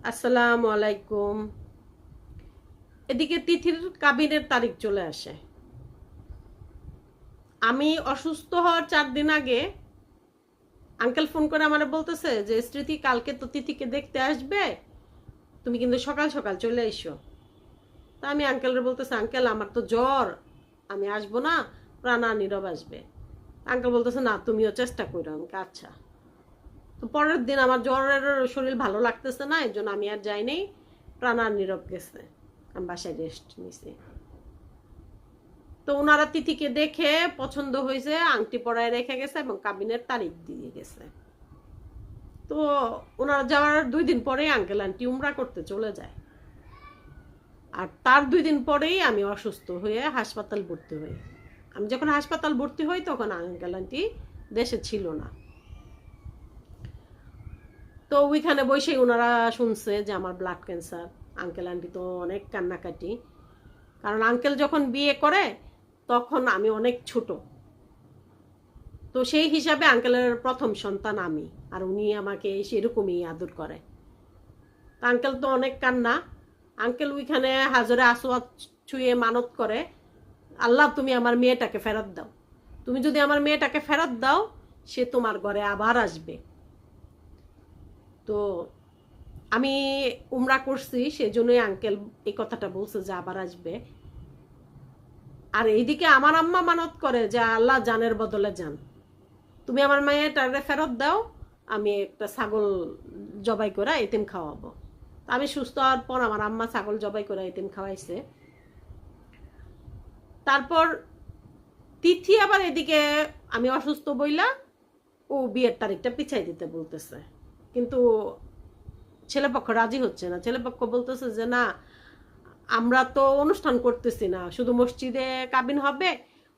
আসসালামু আলাইকুম। এদিকে তিথির কাবিনের তারিখ চলে আসে। আমি অসুস্থ হওয়ার 4 দিন আগে আঙ্কেল ফোন করে আমারে বলতেছে যে স্মৃতি কালকে তো তিথিকে দেখতে আসবে, তুমি কিন্তু সকাল সকাল চলে এসো। তা আমি আঙ্কেলরে বলতেছে, আঙ্কেল আমার তো জ্বর, আমি আসবো না, প্রাণা নীরব আসবে। আঙ্কেল বলতেছে না তুমিও চেষ্টা করো। আমি আচ্ছা। তো পরের দিন আমার জ্বরের শরীর ভালো লাগতেছে না, এর জন্য আমি আর যাই নাই। প্রাণা নীরব গেছে, আমি বাসায় রেস্ট নিছি। তো ওনারা তিথিকে দেখে পছন্দ হয়েছে, আংটি পরায় রেখে গেছে এবং কাবিনের তারিখ দিয়ে গেছে। তো ওনারা যাওয়ার 2 দিন পরেই আঙ্কেল আন্টি উমরা করতে চলে যায়। আর তার 2 দিন পরেই আমি অসুস্থ হয়ে হাসপাতাল ভর্তি হই। আমি যখন হাসপাতাল ভর্তি হই তখন আঙ্কেল আন্টি দেশে ছিল না। তো ওইখানে বসেই ওনারা শুনছে যে আমার ব্লাড ক্যান্সার। আঙ্কেল আন্টি তো অনেক কান্নাকাটি, কারণ আঙ্কেল যখন বিয়ে করে তখন আমি অনেক ছোট। তো সেই হিসাবে আঙ্কেলের প্রথম সন্তান আমি, আর উনি আমাকে সেরকমই আদর করে। আঙ্কেল তো অনেক কান্না। আঙ্কেল ওইখানে হাজরে আসওয়াদ ছুঁয়ে মানত করে, আল্লাহ তুমি আমার মেয়েটাকে ফেরত দাও, তুমি যদি আমার মেয়েটাকে ফেরত দাও সে তোমার ঘরে আবার আসবে। তো আমি উমরা করছি, সেজন্যই আঙ্কেল এই কথাটা বলছে যে আবার আসবে। আর এইদিকে আমার আম্মা মানত করে যে আল্লাহ জানের বদলে যান, তুমি আমার মেয়েটারে ফেরত দাও, আমি একটা ছাগল জবাই করে এতিম খাওয়াবো। আমি সুস্থ হওয়ার পর আমার আম্মা ছাগল জবাই করে এতিম খাওয়াইছে। তারপর তিথি আবার এদিকে আমি অসুস্থ বইলা ও বিয়ের তারিখটা পিছাই দিতে বলতেছে, কিন্তু ছেলেপক্ষ রাজি হচ্ছে না। ছেলেপক্ষ বলতেছে যে না, আমরা তো অনুষ্ঠান করতেছি না, শুধু মসজিদে কাবিন হবে,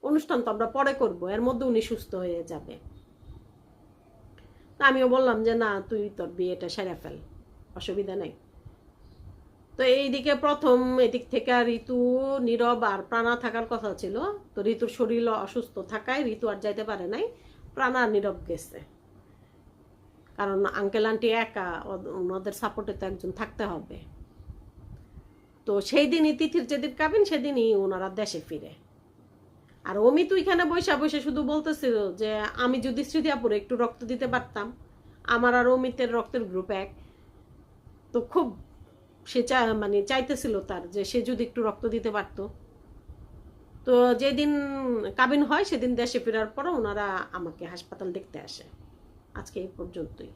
অনুষ্ঠান তো আমরা পরে করব, এর মধ্যে উনি সুস্থ হয়ে যাবে। আমিও বললাম যে না, তুই তোর বিয়েটা সেরে ফেল, অসুবিধা নেই। তো এইদিকে প্রথম এদিক থেকে ঋতু, নীরব আর প্রাণা থাকার কথা ছিল। তো ঋতুর শরীর অসুস্থ থাকায় ঋতু আর যাইতে পারে নাই, প্রাণা নীরব গেছে। কারণ আঙ্কেল আন্টি একা, ওনাদের সাপোর্টে তো একজন থাকতে হবে। তো সেই দিনই তিথির যেদিন কাবিন সেদিনই ওনারা দেশে ফিরে। আর অমিত ওইখানে বৈশা বসে শুধু বলতেছিল যে আমি যদি স্মৃতিপুরে একটু রক্ত দিতে পারতাম, আমার আর অমিতের রক্তের গ্রুপ এক। তো খুব সে মানে চাইতেছিল তার যে সে যদি একটু রক্ত দিতে পারতো। তো যেদিন কাবিন হয় সেদিন দেশে ফেরার পর ওনারা আমাকে হাসপাতাল দেখতে আসে। আজকে এই পর্যন্তই।